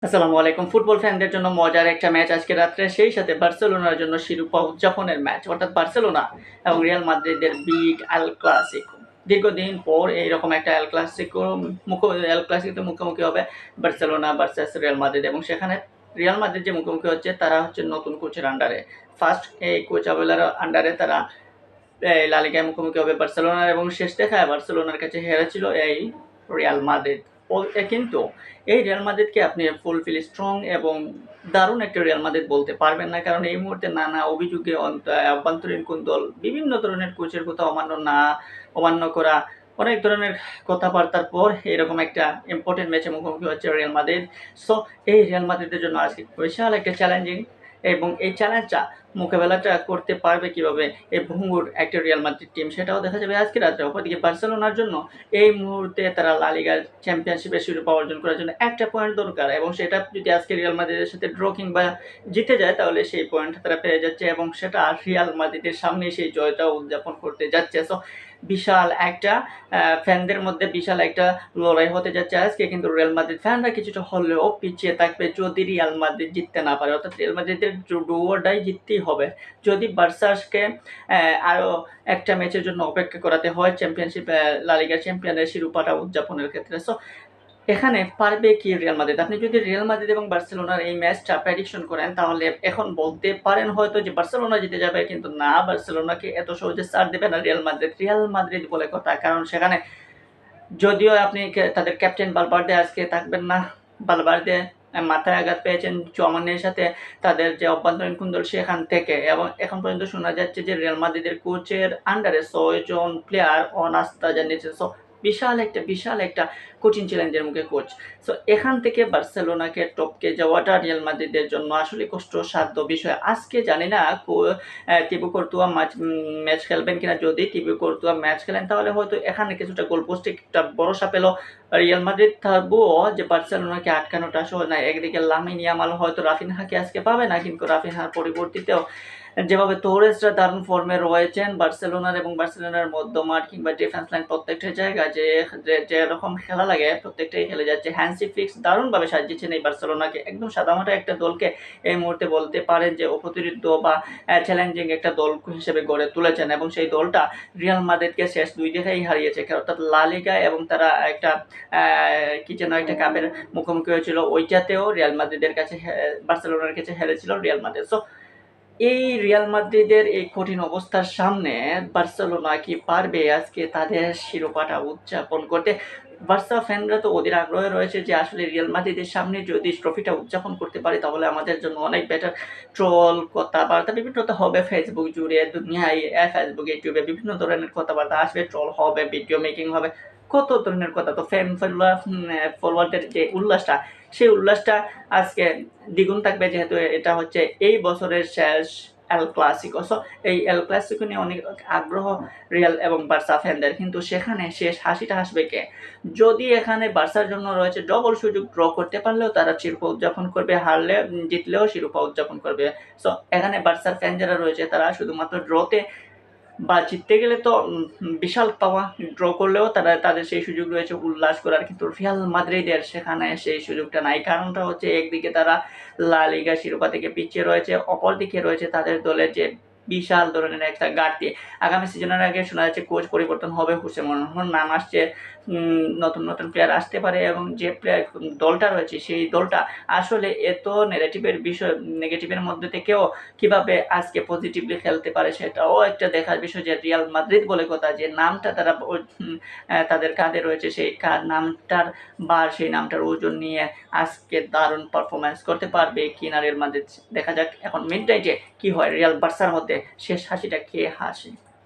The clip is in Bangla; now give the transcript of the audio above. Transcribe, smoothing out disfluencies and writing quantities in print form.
আসসালামু আলাইকুম। ফুটবল ফ্যানদের জন্য মজার একটা ম্যাচ আজকে রাত্রে, সেই সাথে বার্সেলোনার জন্য শিরোপা উদযাপনের ম্যাচ, অর্থাৎ বার্সেলোনা এবং রিয়াল মাদ্রিদের বিগ এল ক্লাসিকো। দীর্ঘদিন পর এইরকম একটা এল ক্লাসিকোতে মুখোমুখি হবে বার্সেলোনা ভার্সাস রিয়াল মাদ্রিদ, এবং সেখানে রিয়াল মাদ্রিদ যে মুখোমুখি হচ্ছে তারা হচ্ছে নতুন কোচের আন্ডারে। ফার্স্ট এই কোচ আবেলার আন্ডারে তারা লা লিগায় মুখোমুখি হবে বার্সেলোনার, এবং শেষ দেখায় বার্সেলোনার কাছে হেরেছিল এই রিয়াল মাদ্রিদ। কিন্তু এই রিয়াল মাদ্রিদকে আপনি ফুলফিল স্ট্রং এবং দারুণ একটা রিয়াল মাদ্রিদ বলতে পারবেন না, কারণ এই মুহূর্তে নানা অভিযোগে অভ্যন্তরীণ কুন্দল, বিভিন্ন ধরনের কোচের কথা অমান্য করা, অনেক ধরনের কথাবার্তার পর এরকম একটা ইম্পর্টেন্ট ম্যাচে মুখোমুখি হচ্ছে রিয়াল মাদ্রিদ। সো এই রিয়াল মাদ্রিদের জন্য আজকে বিশাল একটা চ্যালেঞ্জিং, এবং এই চ্যালেঞ্জটা মোকাবেলাটা করতে পারবে কিভাবে এই ভঙ্গুর একটা রিয়াল মাদ্রিদ টিম, সেটাও দেখা যাবে আজকে রাত্রে। অপরদিকে বার্সেলোনার জন্য এই মুহূর্তে তারা লা লিগার চ্যাম্পিয়নশিপের শিরোপা অর্জন করার জন্য একটা পয়েন্ট দরকার, এবং সেটা যদি আজকে রিয়াল মাদ্রিদের সাথে ড্র কিংবা জিতে যায় তাহলে সেই পয়েন্ট তারা পেয়ে যাচ্ছে, এবং সেটা রিয়াল মাদ্রিদের সামনে সেই জয়টা উদযাপন করতে যাচ্ছে। সো বিশাল একটা ফ্যানদের মধ্যে বিশাল একটা লড়াই হতে যাচ্ছে আজকে। কিন্তু রিয়াল মাদ্রিদ ফ্যানরা কিছুটা হলেও পিছিয়ে থাকবে যদি রিয়াল মাদ্রিদ জিততে না পারে, অর্থাৎ রিয়াল মাদ্রিদের ডু অর ডাই জিততেই হবে। যদি বার্সাকে আরও একটা ম্যাচের জন্য অপেক্ষা করাতে হয় চ্যাম্পিয়নশিপ লা লিগার চ্যাম্পিয়নের শিরোপাটা উদযাপনের ক্ষেত্রে। সো এখানে পারবে কি রিয়াল মাদ্রিদ? আপনি যদি রিয়াল মাদ্রিদ এবং বার্সেলোনার এই ম্যাচটা প্রেডিকশন করেন তাহলে এখন বলতে পারেন হয়তো যে বার্সেলোনা জিতে যাবে, কিন্তু না, বার্সেলোনাকে এত সহজে ছাড় দেবে না রিয়াল মাদ্রিদ। রিয়াল মাদ্রিদ বলে কথা, কারণ সেখানে যদিও আপনি তাদের ক্যাপ্টেন ভালভার্দে আজকে থাকবেন না। ভালভার্দে মাথায় আঘাত পেয়েছেন চুয়ামানির সাথে তাদের যে অভ্যন্তরীণ কুন্দল সেখান থেকে, এবং এখন পর্যন্ত শোনা যাচ্ছে যে রিয়াল মাদ্রিদের কোচের আন্ডারে ৬ জন প্লেয়ার অনাস্থা জানিয়েছে। সো বিশাল একটা কঠিন চ্যালেঞ্জের মুখে কোচ। সো এখান থেকে বার্সেলোনাকে টপকে যাওয়াটা রিয়াল মাদ্রিদের জন্য আসলে কষ্টসাধ্য বিষয়। আজকে জানি না তিবো কর্তুয়া ম্যাচ খেলবেন কিনা। যদি তিবো কর্তুয়া ম্যাচ খেলেন তাহলে হয়তো এখানে কিছুটা গোল পোস্টে একটা ভরসা পেল রিয়াল মাদ্রিদ, তবুও যে বার্সেলোনাকে আটকানোটা সহজ নয়। একদিকে লামিন ইয়ামাল হয়তো রাফিনহাকে আজকে পাবে না, কিন্তু রাফিনহার পরিবর্তিতেও যেভাবে তোরেসরা দারুণ ফর্মে রয়েছেন, বার্সেলোনার মধ্যমাঠ কিংবা ডিফেন্স লাইন প্রত্যেকটা জায়গায় যেরকম খেলা লাগে প্রত্যেকটাই খেলে যাচ্ছে। হ্যান্সি ফ্লিক দারুণভাবে সাজিয়েছেন এই বার্সেলোনাকে। একদম সাদামাটা একটা দলকে এই মুহূর্তে বলতে পারেন যে অপ্রতিরোধ্য বা চ্যালেঞ্জিং একটা দল হিসেবে গড়ে তুলেছেন, এবং সেই দলটা রিয়াল মাদ্রিদকে শেষ ২ জায়গায় হারিয়েছে, অর্থাৎ লা লিগায়, এবং তারা একটা কি যেন একটা কাপের মুখোমুখি হয়েছিল, ওইটাতেও রিয়াল মাদ্রিদের কাছে বার্সেলোনার কাছে হেরেছিল রিয়াল মাদ্রিদ। সো এই রিয়াল মাদ্রিদের এই কঠিন অবস্থার সামনে বার্সেলোনা কি পারবে আজকে তাদের শিরোপাটা উদযাপন করতে? বার্সা ফ্যানরা তো অধীর আগ্রহে রয়েছে যে আসলে রিয়াল মাদ্রিদের সামনে যদি ট্রফিটা উদযাপন করতে পারি তাহলে আমাদের জন্য অনেক বেটার। ট্রল কথাবার্তা বিভিন্নতা হবে ফেসবুক জুড়ে, দুনিয়ায় ফেসবুক ইউটিউবে বিভিন্ন ধরনের কথাবার্তা আসবে, ট্রল হবে, ভিডিও মেকিং হবে, কত ধরনের কথা। তো ফ্যান ফলোয়ারদের যে উল্লাসটা, সেই উল্লাসটা আজকে দ্বিগুণ থাকবে, যেহেতু এটা হচ্ছে এই বছরের শেষ এল ক্লাসিকো। সো এই এল ক্লাসিকো নিয়ে অনেক আগ্রহ রিয়াল এবং বার্সা ফ্যানদের, কিন্তু সেখানে শেষ হাসিটা হাসবে কে? যদি এখানে বার্সার জন্য রয়েছে ডবল সুযোগ, ড্র করতে পারলেও তারা শিরোপা উদযাপন করবে, হারলে জিতলেও শিরোপা উদযাপন করবে। সো এখানে বার্সার ফ্যান যারা রয়েছে তারা শুধুমাত্র ড্রতে বা জিততে গেলে তো বিশাল পাওয়া, ড্র করলেও তাদের সেই সুযোগ রয়েছে উল্লাস করার, কিন্তু রিয়াল মাদ্রিদের সেখানে সেই সুযোগটা নাই। কারণটা হচ্ছে একদিকে তারা লা লিগা শিরোপা থেকে পিছিয়ে রয়েছে, অপরদিকে রয়েছে তাদের দলের যে বিশাল ধরনের একটা ঘাটতি। আগামী সিজনের আগে শোনা যাচ্ছে কোচ পরিবর্তন হবে, হোসে মরিনহোর নাম আসছে, নতুন প্লেয়ার আসতে পারে, এবং যে প্লেয়ার দলটা রয়েছে সেই দলটা আসলে এত নেগেটিভের মধ্যে থেকেও কিভাবে আজকে পজিটিভলি খেলতে পারে সেটাও একটা দেখার বিষয়। যে রিয়াল মাদ্রিদ বলে কথা, যে নামটা তারা তাদের কাঁধে রয়েছে, সেই নামটার বা সেই নামটার ওজন নিয়ে আজকে দারুণ পারফরমেন্স করতে পারবে কিনা রিয়াল মাদ্রিদ। দেখা যাক এখন মিড নাইটে কি হয় রিয়াল বার্সার মধ্যে, শেষ হাসিটা কে হাসে।